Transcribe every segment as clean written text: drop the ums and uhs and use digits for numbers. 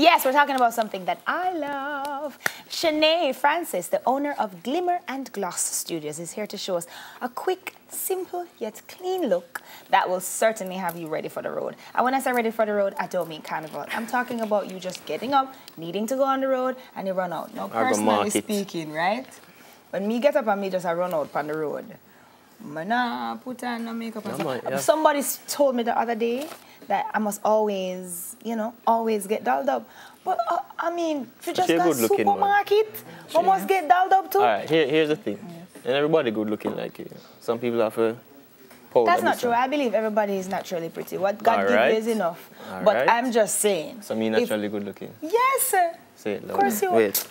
Yes, we're talking about something that I love. Shanae Francis, the owner of Glimmer and Gloss Studios, is here to show us a quick, simple, yet clean look that will certainly have you ready for the road. And when I say ready for the road, I don't mean carnival. I'm talking about you just getting up, needing to go on the road, and you run out. Now, personally speaking, right? When me get up and me just I run out on the road, I put on no makeup and stuff. Yeah. Somebody told me the other day that I must always, you know, always get dolled up. But, I mean, if you just got supermarket, you must get dolled up too. All right, here's the thing. And everybody good looking like you. Some people have a powder. That's not true. I believe everybody is naturally pretty. What God gives you is enough. But I'm just saying. So me naturally good looking? Yes, sir. Say it loud. Of course you are. Wait.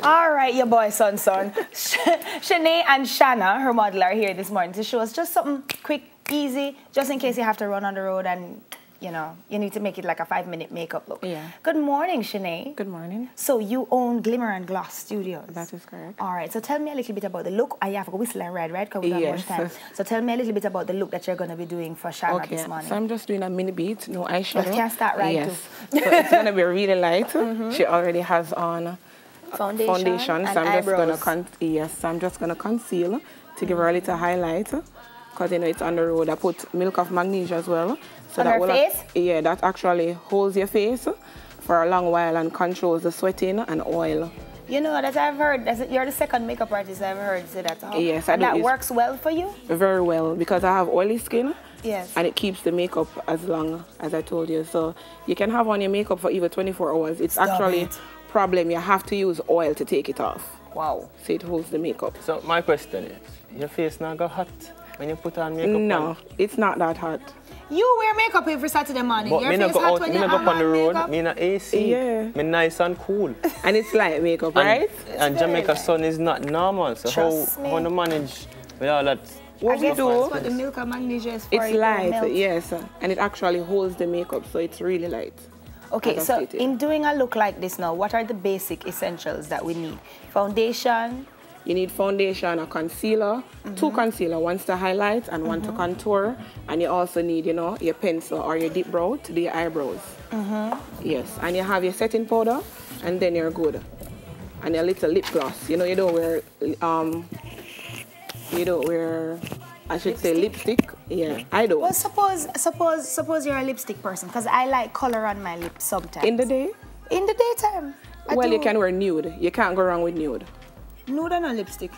All right, your boy, son. Shanae and Shanna, her model, are here this morning to show us just something quick, easy, just in case you have to run on the road and, you know, you need to make it like a 5-minute makeup look. Yeah. Good morning, Shanae. Good morning. So you own Glimmer and Gloss Studios. That is correct. All right. So tell me a little bit about the look. I have to go whistle and ride, right? Because we don't have much time. So tell me a little bit about the look that you're going to be doing for Shanna this morning. So I'm just doing a mini beat, no eyeshadow. You can start right too. So it's going to be really light. She already has on foundation. So I'm just going to conceal to give her a little highlight. Because, you know, it's on the road. I put milk of magnesia as well. So on her face? Yeah, that actually holds your face for a long while and controls the sweating and oil. You know, that I've heard, you're the second makeup artist I've heard say that. Yes, I do. And that works well for you? Very well, because I have oily skin. Yes. And it keeps the makeup as long as I told you. So you can have on your makeup for even 24 hours. It's actually a problem. You have to use oil to take it off. Wow. So it holds the makeup. So my question is, your face not got hot when you put on makeup? No, it's not that hot. You wear makeup every Saturday morning. But your me face not go hot out, when me you not go have on the road, makeup? me not AC. Yeah. Me nice and cool. And it's light makeup, right? And Jamaica sun is not normal. So how to manage with all that? What we do, that's what the milk and magnesia is for. It's light, yes. And it actually holds the makeup, so it's really light. Okay, so in doing a look like this now, what are the basic essentials that we need? Foundation? You need foundation, a concealer, 2 concealer, one to highlight and one to contour. And you also need, you know, your pencil or your deep brow to do your eyebrows. Yes, and you have your setting powder, and then you're good. And your little lip gloss. You know, you don't wear, I should say lipstick. Yeah, I don't. Well, suppose you're a lipstick person, because I like color on my lips sometimes. In the day? In the daytime. Well, you can wear nude. You can't go wrong with nude. Nude and a lipstick.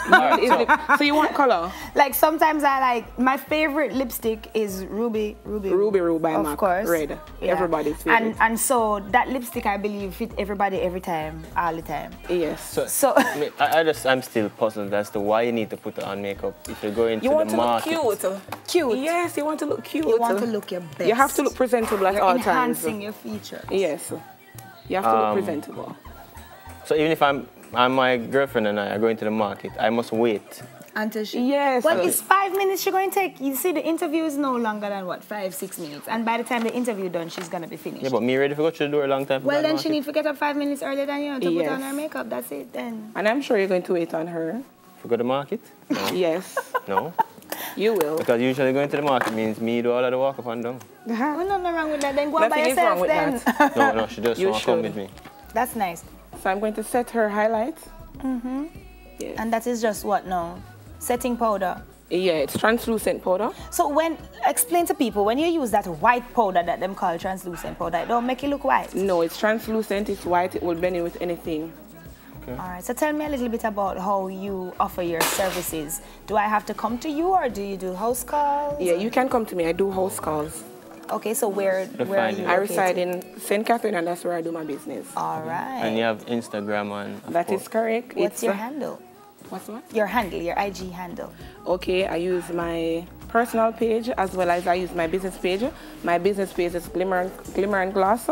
So you want color? Like sometimes I like, my favorite lipstick is Ruby by MAC. Of course. Red. Yeah. Everybody's favorite. And so that lipstick, I believe, fit everybody every time, all the time. Yes. So I'm still puzzled as to why you need to put on makeup if you're going to the market. You want to look cute. Cute. Yes, you want to look cute. You want to look your best. You have to look presentable at all times. Enhancing your features. Yes. You have to look presentable. So even if my girlfriend and I are going to the market, I must wait. Until she... Yes. Well, it's 5 minutes she's going to take. You see, the interview is no longer than, what, 5-6 minutes. And by the time the interview done, she's going to be finished. Yeah, but me ready to go to the door a long time. Well, then she needs to get up 5 minutes earlier than you to put on her makeup. That's it then. And I'm sure you're going to wait on her. To go to the market? No. Yes. No. You will. Because usually going to the market means me do all of the walk up and down. Well, nothing wrong with that. Then go on by yourself then. No, she just wants to come with me. That's nice. So I'm going to set her highlight. Yes. And that is just what now? Setting powder? Yeah, it's translucent powder. So explain to people, when you use that white powder that them call translucent powder, it don't make it look white? No, it's translucent, it's white, it will blend in with anything. Okay. All right, so tell me a little bit about how you offer your services. Do I have to come to you or do you do house calls? Yeah, you can come to me, I do house calls. Okay, so where are you? I reside in St. Catherine and that's where I do my business. All right. And you have Instagram and... That is correct. What's your handle? What's what? Your handle, your IG handle. Okay, I use my personal page as well as I use my business page. My business page is Glimmer and Gloss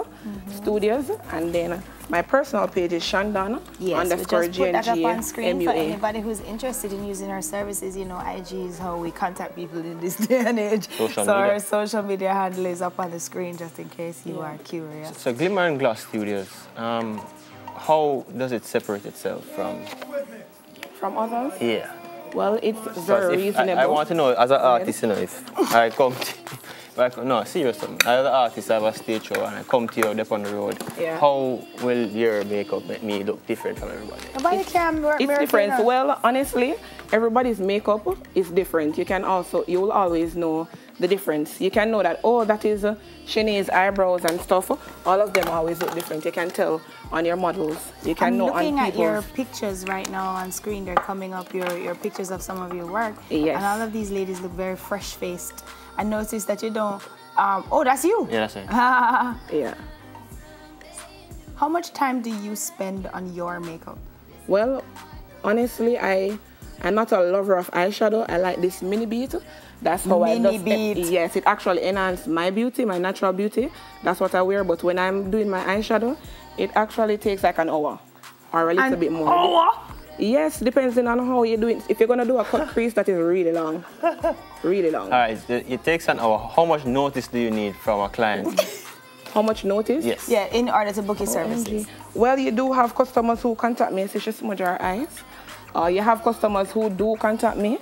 Studios, and then my personal page is Shandon underscore just put that up on screen GNGMUA. for anybody who's interested in using our services. You know, IG is how we contact people in this day and age. Our social media handle is up on the screen just in case you are curious. So Glimmer and Gloss Studios, how does it separate itself from others? Yeah. Well, it's very reasonable. I want to know, as an artist, you know, if I come Like, no, seriously. As an artist, I have a stage show and I come to you up on the road. Yeah. How will your makeup make me look different from everybody? Nobody can work It's different. Well, honestly, everybody's makeup is different. You will always know the difference. You can know that, oh, that is Shanae's eyebrows and stuff. All of them always look different. You can tell on your models. You can know on looking at your people's. pictures right now on screen. They're coming up, your pictures of some of your work. Yes. And all of these ladies look very fresh-faced. I noticed that you don't... oh, that's you? Yeah, that's it. Yeah. How much time do you spend on your makeup? Well, honestly, I'm not a lover of eyeshadow. I like this mini beat. That's how Mini beat. Yes, it actually enhances my beauty, my natural beauty. That's what I wear. But when I'm doing my eyeshadow, it actually takes like an hour or a little bit more. Hour? Yes, depending on how you do it. If you're gonna do a cut crease, that is really long, really long. All right, it takes an hour. How much notice do you need from a client? How much notice? Yes. Yeah, in order to book your services. Well, you do have customers who contact me and say she smudge her eyes. You have customers who do contact me.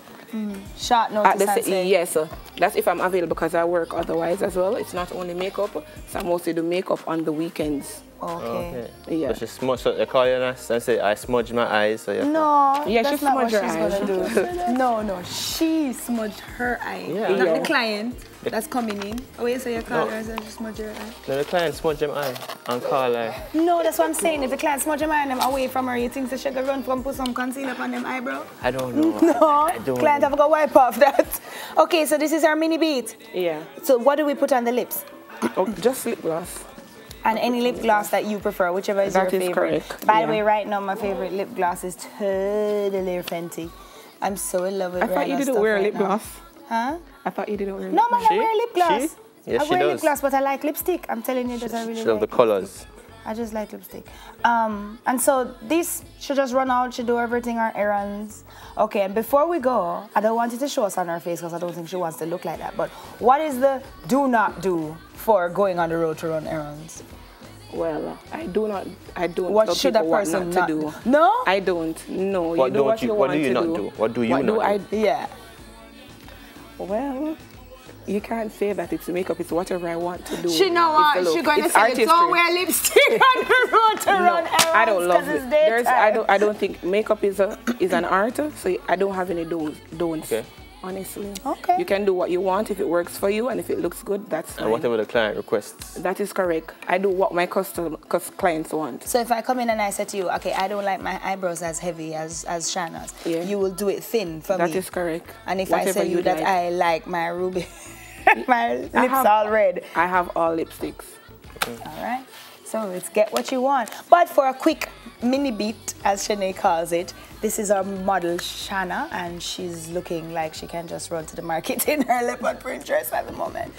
Short notice, I'd say. Yes, that's if I'm available because I work otherwise as well. It's not only makeup, so I mostly do makeup on the weekends. Okay. Yeah. So she smudge, so they call you and say, I smudge my eyes. So No, Yeah, that's she not what smudged she's her eyes. gonna do. No, she smudged her eye. Yeah. Not Yeah. the client that's coming in. Oh, you say you call her and say she smudged her eye? Then the client smudge them eye and call her. No, that's what I'm saying. If the client smudge her eye and them away from her, you think that she could run from put some concealer on them eyebrow? I don't know. No, I don't client know. have to go wipe off that. Okay, so this is our mini beat. Yeah. So what do we put on the lips? Oh, just lip gloss. And any lip gloss that you prefer, whichever is That your is favorite. correct, By yeah. the way, right now my favorite lip gloss is totally Fenty. I'm so in love with I thought you didn't wear lip gloss. Huh? I thought you didn't wear lip No, man, gloss. I wear lip gloss. Yes, I she wear lip does. gloss, but I like lipstick. I'm telling you that I really She love the like colors. I just like lipstick. And so this should just run out, should do everything, our errands. Okay, and before we go, I don't want you to show us on her face because I don't think she wants to look like that. But what is the do not do for going on the road to run errands? Well, I don't What tell should a people what person not not to do. No? I don't. No, What you do don't what you- you what want do you to not do. do? What do you What not I, do? Yeah. Well, you can't say that it's makeup. It's whatever I want to do. She know It's what? the look. She gonna It's say, artistry. don't wear lipstick on the road to run errands. I don't love 'cause it. it's daytime. I don't think makeup is an art, so I don't have any don'ts. Okay. Honestly. Okay. You can do what you want if it works for you, and if it looks good, that's fine. And whatever the client requests. That is correct. I do what my clients want. So if I come in and I say to you, okay, I don't like my eyebrows as heavy as Shana's, Yeah. you will do it thin for me. That is correct. And if I Whatever say you that like. I like my ruby, my lips have- all red. I have all lipsticks. All right. So it's get what you want. But for a quick mini beat, as Shanae calls it, this is our model Shana, and she's looking like she can just run to the market in her leopard print dress at the moment.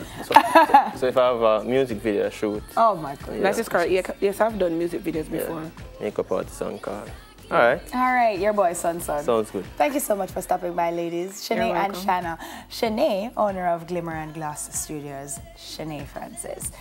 So if I have a music video shoot, Oh my goodness. That is correct. Yes, I've done music videos before. makeup artist on call. All right. All right, your boy, son. Sounds good. Thank you so much for stopping by, ladies. You're Shanae and welcome. Shana. Shanae, owner of Glimmer and Gloss Studios. Shanae Francis.